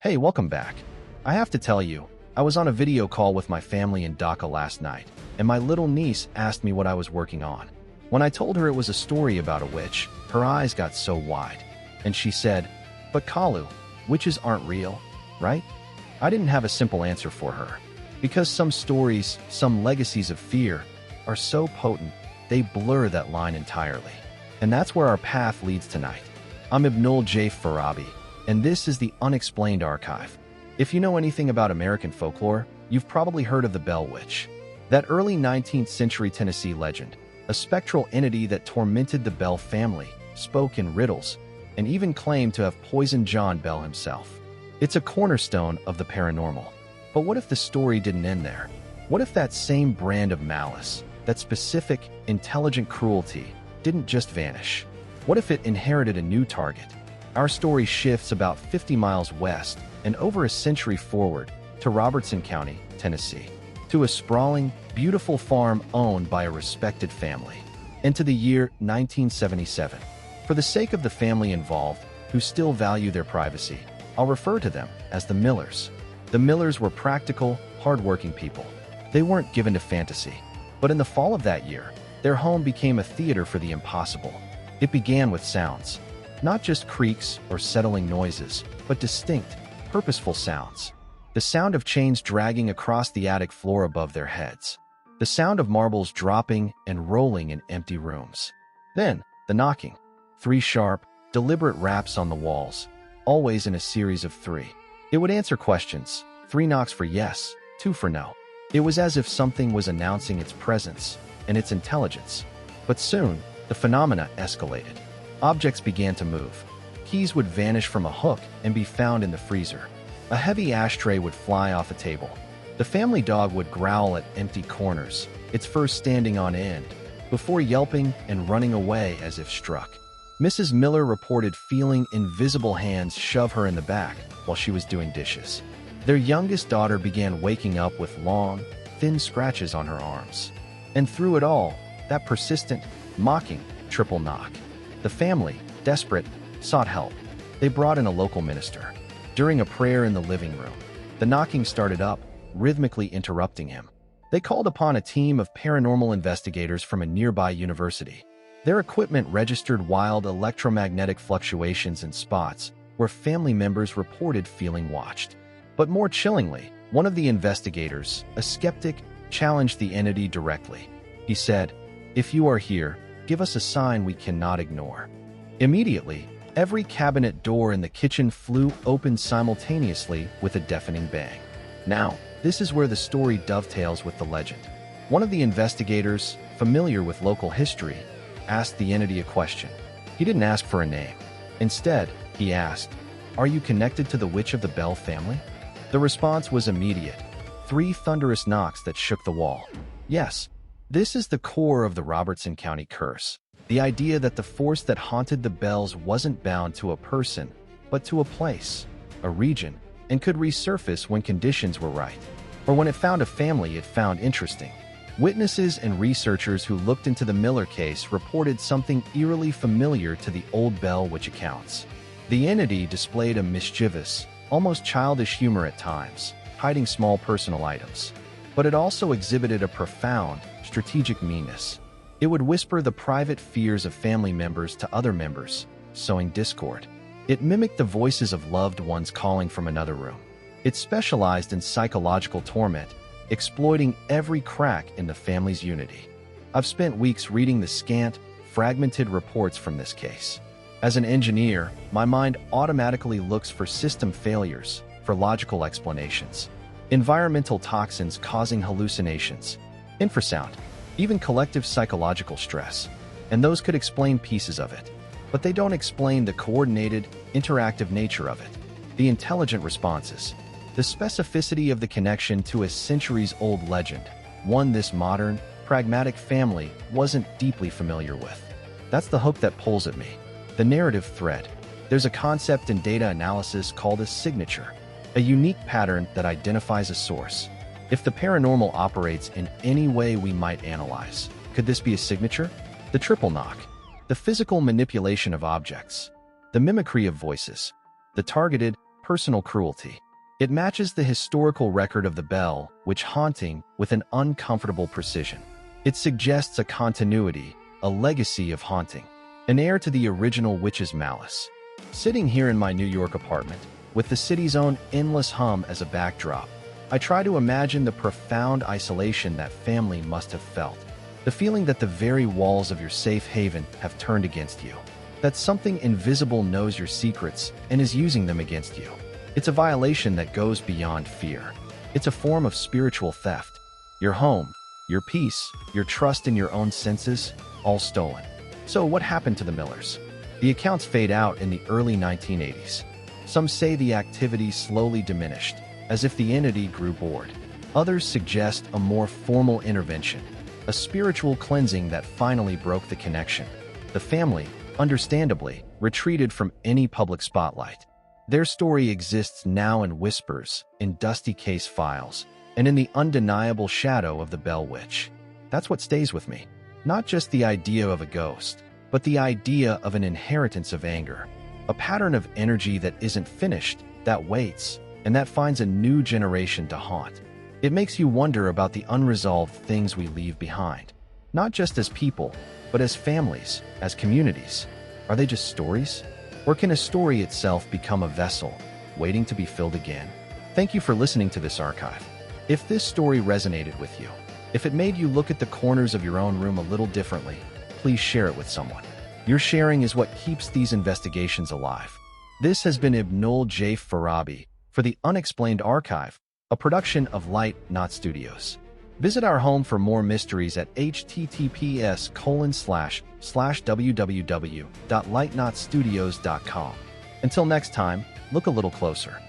Hey, welcome back. I have to tell you, I was on a video call with my family in Dhaka last night, and my little niece asked me what I was working on. When I told her it was a story about a witch, her eyes got so wide, and she said, "But Kalu, witches aren't real, right?" I didn't have a simple answer for her, because some stories, some legacies of fear, are so potent, they blur that line entirely. And that's where our path leads tonight. I'm Ibnul J. Farabi, and this is the Unexplained Archive. If you know anything about American folklore, you've probably heard of the Bell Witch. That early 19th century Tennessee legend, a spectral entity that tormented the Bell family, spoke in riddles, and even claimed to have poisoned John Bell himself. It's a cornerstone of the paranormal. But what if the story didn't end there? What if that same brand of malice, that specific, intelligent cruelty, didn't just vanish? What if it inherited a new target? Our story shifts about 50 miles west and over a century forward to Robertson County, Tennessee, to a sprawling, beautiful farm owned by a respected family, and to the year 1977. For the sake of the family involved, who still value their privacy, I'll refer to them as the Millers. The Millers were practical, hardworking people. They weren't given to fantasy. But in the fall of that year, their home became a theater for the impossible. It began with sounds. Not just creaks or settling noises, but distinct, purposeful sounds. The sound of chains dragging across the attic floor above their heads. The sound of marbles dropping and rolling in empty rooms. Then, the knocking. 3 sharp, deliberate raps on the walls, always in a series of 3. It would answer questions, 3 knocks for yes, 2 for no. It was as if something was announcing its presence and its intelligence. But soon, the phenomena escalated. Objects began to move. Keys would vanish from a hook and be found in the freezer. A heavy ashtray would fly off a table. The family dog would growl at empty corners, its fur standing on end, before yelping and running away as if struck. Mrs. Miller reported feeling invisible hands shove her in the back while she was doing dishes. Their youngest daughter began waking up with long, thin scratches on her arms. And through it all, that persistent, mocking, triple knock. The family, desperate, sought help. They brought in a local minister. During a prayer in the living room, the knocking started up, rhythmically interrupting him. They called upon a team of paranormal investigators from a nearby university. Their equipment registered wild electromagnetic fluctuations in spots where family members reported feeling watched. But more chillingly, one of the investigators, a skeptic, challenged the entity directly. He said, "If you are here, give us a sign we cannot ignore." Immediately, every cabinet door in the kitchen flew open simultaneously with a deafening bang. Now, this is where the story dovetails with the legend. One of the investigators, familiar with local history, asked the entity a question. He didn't ask for a name. Instead, he asked, "Are you connected to the witch of the Bell family?" The response was immediate. 3 thunderous knocks that shook the wall. Yes, this is the core of the Robertson County curse. The idea that the force that haunted the Bells wasn't bound to a person, but to a place, a region, and could resurface when conditions were right, or when it found a family it found interesting. Witnesses and researchers who looked into the Miller case reported something eerily familiar to the old Bell Witch accounts. The entity displayed a mischievous, almost childish humor at times, hiding small personal items. But it also exhibited a profound, strategic meanness. It would whisper the private fears of family members to other members, sowing discord. It mimicked the voices of loved ones calling from another room. It specialized in psychological torment, exploiting every crack in the family's unity. I've spent weeks reading the scant, fragmented reports from this case. As an engineer, my mind automatically looks for system failures, for logical explanations. Environmental toxins causing hallucinations, infrasound, even collective psychological stress. And those could explain pieces of it. But they don't explain the coordinated, interactive nature of it. The intelligent responses. The specificity of the connection to a centuries-old legend, one this modern, pragmatic family wasn't deeply familiar with. That's the hook that pulls at me. The narrative thread. There's a concept in data analysis called a signature, a unique pattern that identifies a source. If the paranormal operates in any way we might analyze, could this be a signature? The triple knock, the physical manipulation of objects, the mimicry of voices, the targeted, personal cruelty. It matches the historical record of the bell witch haunting with an uncomfortable precision. It suggests a continuity, a legacy of haunting, an heir to the original witch's malice. Sitting here in my New York apartment, with the city's own endless hum as a backdrop, I try to imagine the profound isolation that family must have felt. The feeling that the very walls of your safe haven have turned against you. That something invisible knows your secrets and is using them against you. It's a violation that goes beyond fear. It's a form of spiritual theft. Your home, your peace, your trust in your own senses, all stolen. So what happened to the Millers? The accounts fade out in the early 1980s. Some say the activity slowly diminished, as if the entity grew bored. Others suggest a more formal intervention, a spiritual cleansing that finally broke the connection. The family, understandably, retreated from any public spotlight. Their story exists now in whispers, in dusty case files, and in the undeniable shadow of the Bell Witch. That's what stays with me. Not just the idea of a ghost, but the idea of an inheritance of anger. A pattern of energy that isn't finished, that waits, and that finds a new generation to haunt. It makes you wonder about the unresolved things we leave behind. Not just as people, but as families, as communities. Are they just stories? Or can a story itself become a vessel, waiting to be filled again? Thank you for listening to this archive. If this story resonated with you, if it made you look at the corners of your own room a little differently, please share it with someone. Your sharing is what keeps these investigations alive. This has been Ibnul J. Farabi for the Unexplained Archive, a production of Light Not Studios. Visit our home for more mysteries at https://www.lightnotstudios.com. Until next time, look a little closer.